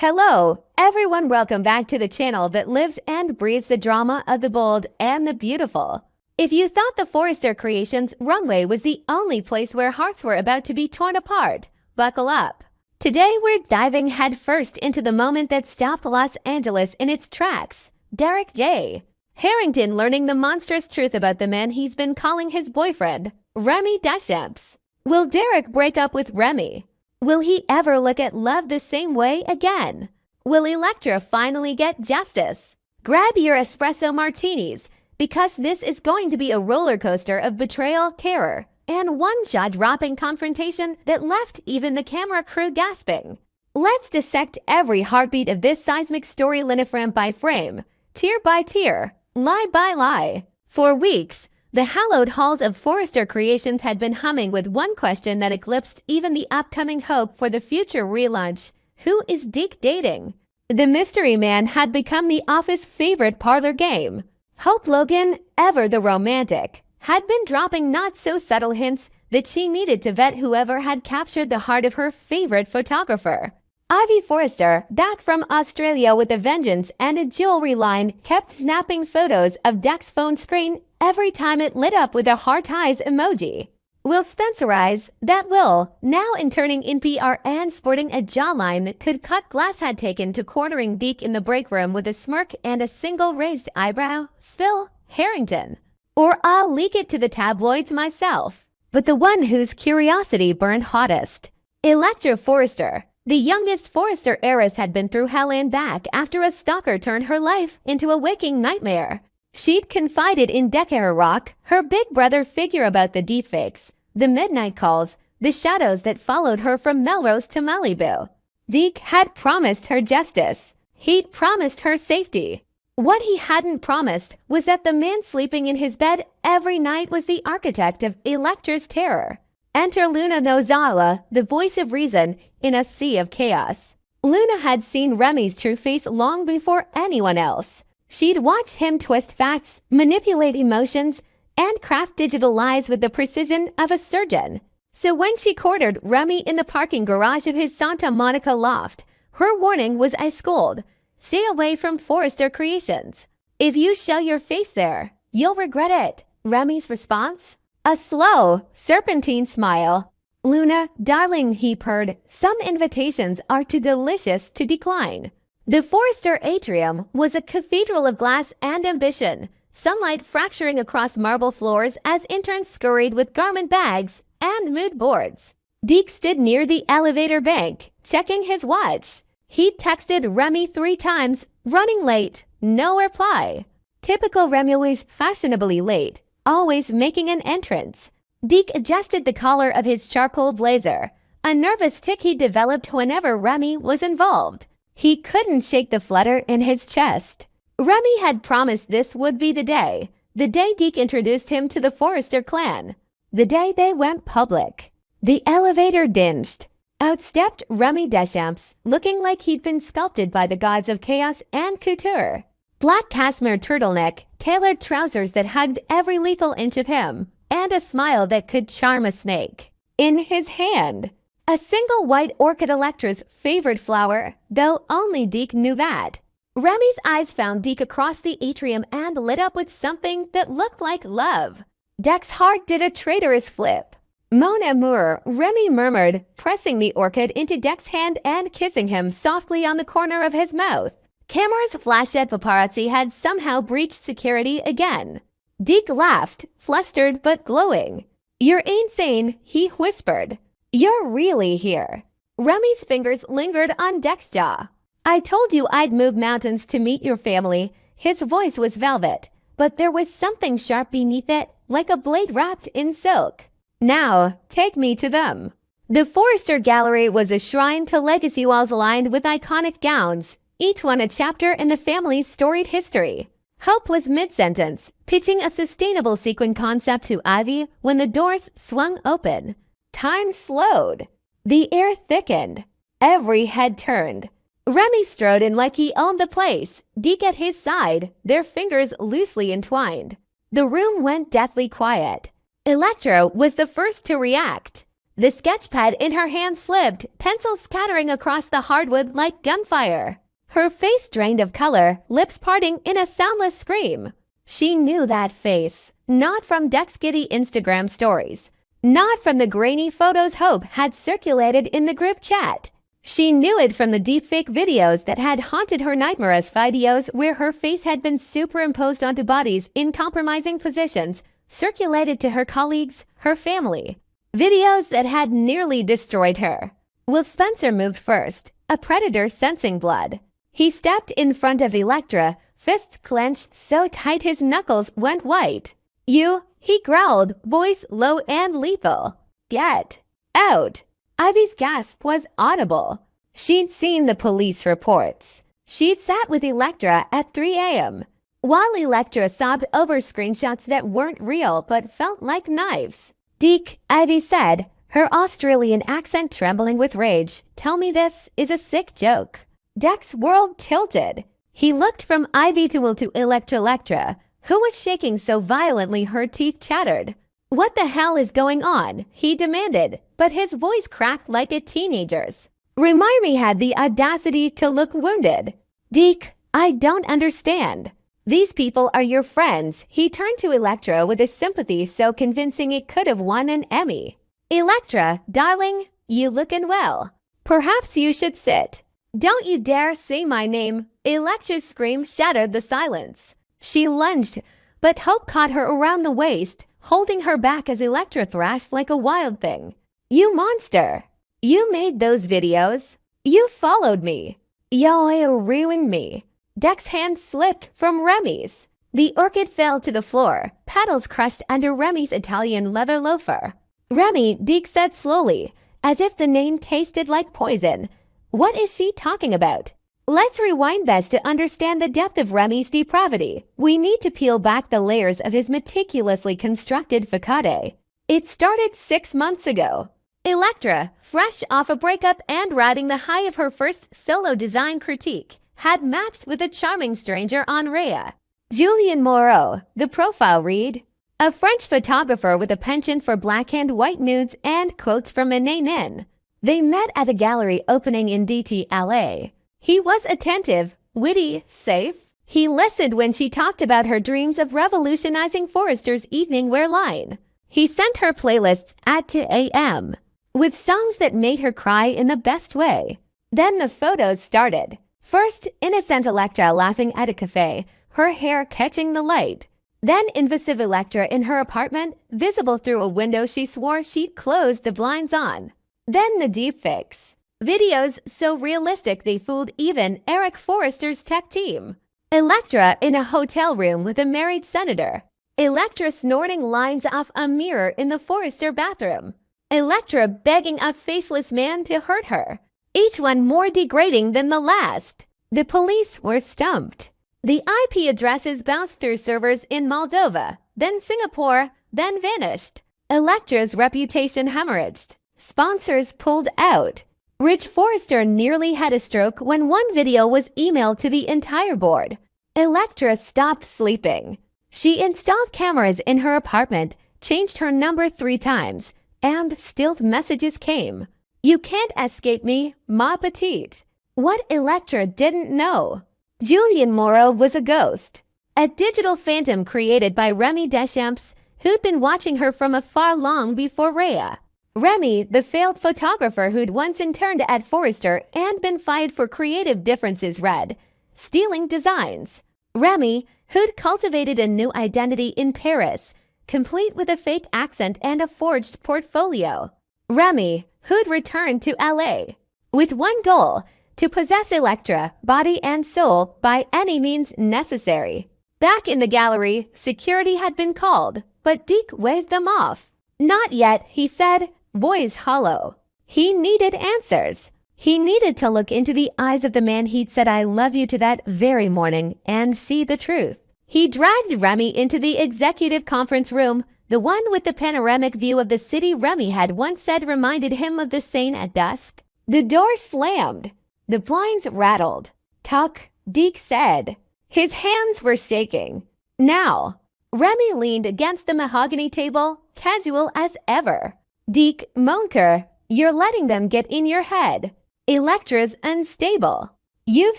Hello, everyone. Welcome back to the channel that lives and breathes the drama of the bold and the beautiful. If you thought the Forrester Creations runway was the only place where hearts were about to be torn apart, buckle up. Today we're diving headfirst into the moment that stopped Los Angeles in its tracks. Derek J. Harrington learning the monstrous truth about the man he's been calling his boyfriend, Remy Deschamps. Will Derek break up with Remy? Will he ever look at love the same way again? Will Electra finally get justice? Grab your espresso martinis, because this is going to be a roller coaster of betrayal, terror, and one jaw-dropping confrontation that left even the camera crew gasping. Let's dissect every heartbeat of this seismic story frame by frame, tier by tier, lie by lie. For weeks, the hallowed halls of Forrester Creations had been humming with one question that eclipsed even the upcoming hope for the future relaunch. Who is Deke dating? The mystery man had become the office favorite parlor game. Hope Logan, ever the romantic, had been dropping not-so-subtle hints that she needed to vet whoever had captured the heart of her favorite photographer. Ivy Forrester, back from Australia with a vengeance and a jewelry line, kept snapping photos of Deck's phone screen every time it lit up with a heart eyes emoji. Will Spencerize, that Will, now interning in PR and sporting a jawline that could cut glass, had taken to cornering Deke in the break room with a smirk and a single raised eyebrow, spill Harrington. Or I'll leak it to the tabloids myself. But the one whose curiosity burned hottest. Electra Forrester. The youngest Forrester heiress had been through hell and back after a stalker turned her life into a waking nightmare. She'd confided in Deck-era Rock, her big brother figure, about the deepfakes, the midnight calls, the shadows that followed her from Melrose to Malibu. Deke had promised her justice. He'd promised her safety. What he hadn't promised was that the man sleeping in his bed every night was the architect of Electra's terror. Enter Luna Nozawa, the voice of reason in a sea of chaos. Luna had seen Remy's true face long before anyone else. She'd watched him twist facts, manipulate emotions, and craft digital lies with the precision of a surgeon. So when she cornered Remy in the parking garage of his Santa Monica loft, her warning was ice cold. Stay away from Forrester Creations. If you show your face there, you'll regret it. Remy's response? A slow, serpentine smile. Luna, darling, he purred, some invitations are too delicious to decline. The Forrester atrium was a cathedral of glass and ambition, sunlight fracturing across marble floors as interns scurried with garment bags and mood boards. Deke stood near the elevator bank, checking his watch. He texted Remy 3 times, running late, no reply. Typical Remy, was fashionably late, always making an entrance. Deke adjusted the collar of his charcoal blazer, a nervous tic he developed whenever Remy was involved. He couldn't shake the flutter in his chest. Remy had promised this would be the day Deke introduced him to the Forrester clan, the day they went public. The elevator dinged. Out stepped Remy Deschamps, looking like he'd been sculpted by the gods of chaos and couture. Black cashmere turtleneck, tailored trousers that hugged every lethal inch of him, and a smile that could charm a snake. In his hand, a single white orchid, Electra's favorite flower, though only Deke knew that. Remy's eyes found Deke across the atrium and lit up with something that looked like love. Deck's heart did a traitorous flip. Mon amour, Remy murmured, pressing the orchid into Deck's hand and kissing him softly on the corner of his mouth. Cameras flashed at paparazzi had somehow breached security again. Deke laughed, flustered but glowing. You're insane, he whispered. You're really here. Remy's fingers lingered on Deck's jaw. I told you I'd move mountains to meet your family. His voice was velvet, but there was something sharp beneath it, like a blade wrapped in silk. Now, take me to them. The Forrester Gallery was a shrine to legacy walls lined with iconic gowns, each one a chapter in the family's storied history. Hope was mid-sentence, pitching a sustainable sequin concept to Ivy when the doors swung open. Time slowed. The air thickened. Every head turned. Remy strode in like he owned the place, Deke at his side, their fingers loosely entwined. The room went deathly quiet. Electra was the first to react. The sketchpad in her hand slipped, pencils scattering across the hardwood like gunfire. Her face drained of color, lips parting in a soundless scream. She knew that face, not from Deck's giddy Instagram stories, not from the grainy photos Hope had circulated in the group chat. She knew it from the deepfake videos that had haunted her nightmares, videos where her face had been superimposed onto bodies in compromising positions, circulated to her colleagues, her family. Videos that had nearly destroyed her. Will Spencer moved first, a predator sensing blood. He stepped in front of Electra, fists clenched so tight his knuckles went white. "You," he growled, voice low and lethal. "Get out." Ivy's gasp was audible. She'd seen the police reports. She'd sat with Electra at 3 a.m. while Electra sobbed over screenshots that weren't real but felt like knives. "Deke," Ivy said, her Australian accent trembling with rage, "tell me this is a sick joke." Deck's world tilted. He looked from Ivy to Electra, who was shaking so violently her teeth chattered. "What the hell is going on?" he demanded, but his voice cracked like a teenager's. Remy had the audacity to look wounded. "Deke, I don't understand. These people are your friends." He turned to Electra with a sympathy so convincing it could have won an Emmy. "Electra, darling, you lookin' well. Perhaps you should sit." "Don't you dare say my name." Electra's scream shattered the silence. She lunged, but Hope caught her around the waist, holding her back as Electra thrashed like a wild thing. "You monster. You made those videos. You followed me. You ruined me." Deck's hand slipped from Remy's. The orchid fell to the floor, petals crushed under Remy's Italian leather loafer. "Remy," Deke said slowly, as if the name tasted like poison. "What is she talking about?" Let's rewind best to understand the depth of Remy's depravity. We need to peel back the layers of his meticulously constructed facade. It started 6 months ago. Electra, fresh off a breakup and riding the high of her first solo design critique, had matched with a charming stranger on Rhea. Julien Moreau, the profile read, a French photographer with a penchant for black and white nudes and quotes from Nin. They met at a gallery opening in DT/LA. He was attentive, witty, safe. He listened when she talked about her dreams of revolutionizing Forrester's evening wear line. He sent her playlists at 2 a.m. with songs that made her cry in the best way. Then the photos started. First, innocent Electra laughing at a cafe, her hair catching the light. Then invasive Electra in her apartment, visible through a window she swore she'd closed the blinds on. Then the deepfakes. Videos so realistic they fooled even Eric Forrester's tech team. Electra in a hotel room with a married senator. Electra snorting lines off a mirror in the Forrester bathroom. Electra begging a faceless man to hurt her. Each one more degrading than the last. The police were stumped. The IP addresses bounced through servers in Moldova, then Singapore, then vanished. Electra's reputation hemorrhaged. Sponsors pulled out. Rich Forrester nearly had a stroke when one video was emailed to the entire board. Electra stopped sleeping. She installed cameras in her apartment, changed her number 3 times, and stealth messages came. "You can't escape me, ma petite." What Electra didn't know. Julien Moreau was a ghost. A digital phantom created by Remy Deschamps, who'd been watching her from afar long before Rhea. Remy, the failed photographer who'd once interned at Forrester and been fired for creative differences read, stealing designs. Remy, who'd cultivated a new identity in Paris, complete with a fake accent and a forged portfolio. Remy, who'd returned to LA, with one goal, to possess Electra, body and soul, by any means necessary. Back in the gallery, security had been called, but Deke waved them off. "Not yet," he said, voice hollow. He needed answers. He needed to look into the eyes of the man he'd said "I love you" to that very morning and see the truth. He dragged Remy into the executive conference room, the one with the panoramic view of the city Remy had once said reminded him of the Seine at dusk. The door slammed. The blinds rattled. "Tuck," Deke said. His hands were shaking. "Now." Remy leaned against the mahogany table, casual as ever. Deke Monker, you're letting them get in your head. Electra's unstable. You've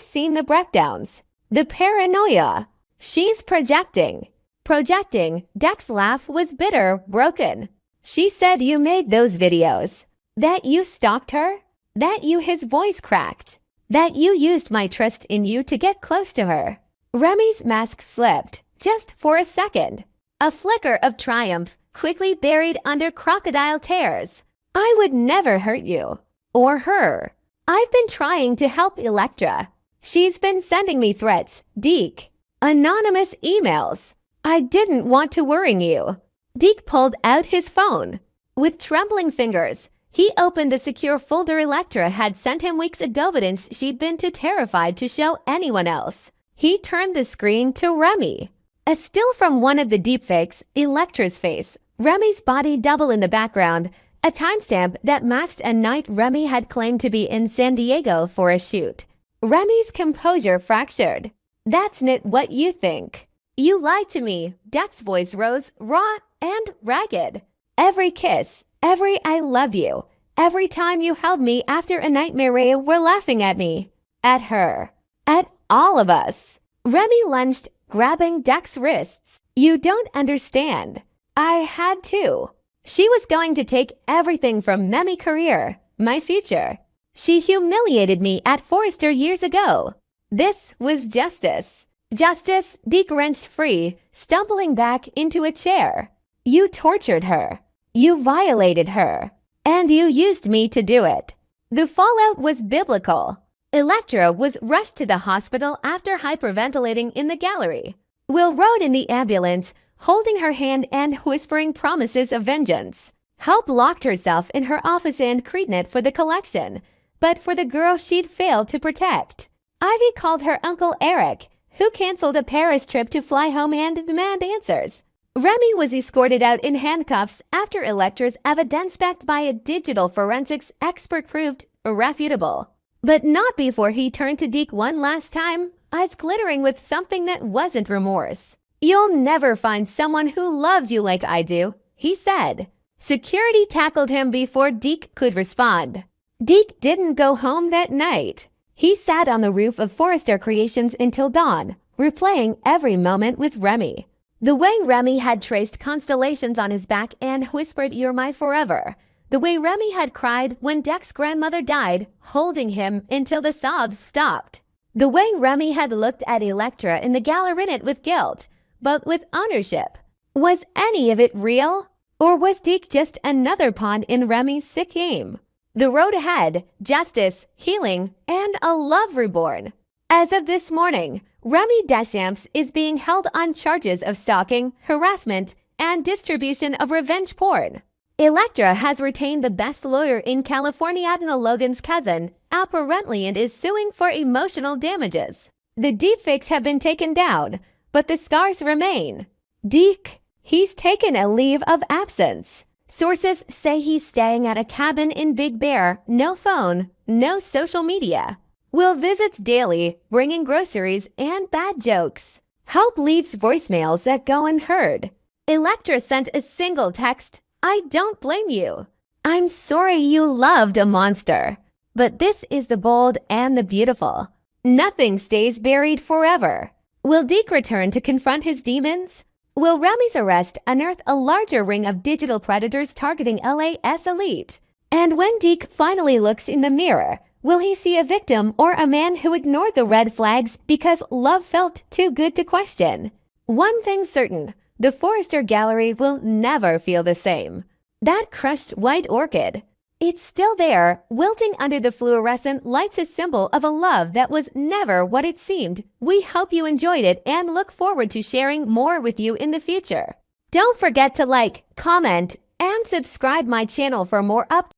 seen the breakdowns. The paranoia. She's projecting. Projecting. Deck's laugh was bitter, broken. She said you made those videos. That you stalked her. That his voice cracked. That you used my trust in you to get close to her. Remy's mask slipped, just for a second. A flicker of triumph, quickly buried under crocodile tears. I would never hurt you. Or her. I've been trying to help Electra. She's been sending me threats, Deke. Anonymous emails. I didn't want to worry you. Deke pulled out his phone. With trembling fingers, he opened the secure folder Electra had sent him weeks ago, evidence she'd been too terrified to show anyone else. He turned the screen to Remy. A still from one of the deepfakes, Electra's face, Remy's body double in the background, a timestamp that matched a night Remy had claimed to be in San Diego for a shoot. Remy's composure fractured. That's not what you think. You lied to me. Deck's voice rose, raw and ragged. Every kiss, every I love you, every time you held me after a nightmare were laughing at me. At her. At all of us. Remy lunged, grabbing Deck's wrists. You don't understand. I had to. She was going to take everything from my career, my future. She humiliated me at Forrester years ago. This was justice. Justice, Deke wrenched free, stumbling back into a chair. You tortured her. You violated her. And you used me to do it. The fallout was biblical. Electra was rushed to the hospital after hyperventilating in the gallery. Will rode in the ambulance, holding her hand and whispering promises of vengeance. Help locked herself in her office and created for the collection, but for the girl she'd failed to protect. Ivy called her Uncle Eric, who canceled a Paris trip to fly home and demand answers. Remy was escorted out in handcuffs after Electra's evidence backed by a digital forensics expert proved irrefutable. But not before he turned to Deke one last time, eyes glittering with something that wasn't remorse. You'll never find someone who loves you like I do, he said. Security tackled him before Deke could respond. Deke didn't go home that night. He sat on the roof of Forrester Creations until dawn, replaying every moment with Remy. The way Remy had traced constellations on his back and whispered, "You're my forever." The way Remy had cried when Deck's grandmother died, holding him until the sobs stopped. The way Remy had looked at Electra in the gallery with guilt, but with ownership. Was any of it real? Or was Deke just another pawn in Remy's sick game? The road ahead, justice, healing, and a love reborn. As of this morning, Remy Deschamps is being held on charges of stalking, harassment, and distribution of revenge porn. Electra has retained the best lawyer in California, Adna Logan's cousin, apparently, and is suing for emotional damages. The deepfakes have been taken down, but the scars remain. Deke, he's taken a leave of absence. Sources say he's staying at a cabin in Big Bear, no phone, no social media. Will visits daily, bringing groceries and bad jokes. Help leaves voicemails that go unheard. Electra sent a single text, "I don't blame you. I'm sorry you loved a monster." But this is the bold and the beautiful. Nothing stays buried forever. Will Deke return to confront his demons? Will Remy's arrest unearth a larger ring of digital predators targeting LA's elite? And when Deke finally looks in the mirror, will he see a victim or a man who ignored the red flags because love felt too good to question? One thing's certain, the Forrester Gallery will never feel the same. That crushed white orchid. It's still there, wilting under the fluorescent lights, a symbol of a love that was never what it seemed. We hope you enjoyed it and look forward to sharing more with you in the future. Don't forget to like, comment, and subscribe my channel for more updates.